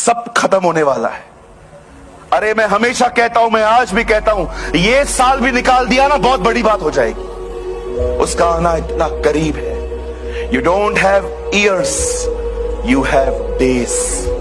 सब खत्म होने वाला है। अरे मैं हमेशा कहता हूं, मैं आज भी कहता हूं, ये साल भी निकाल दिया ना बहुत बड़ी बात हो जाएगी। उसका आना इतना करीब है। You don't have years, you have days.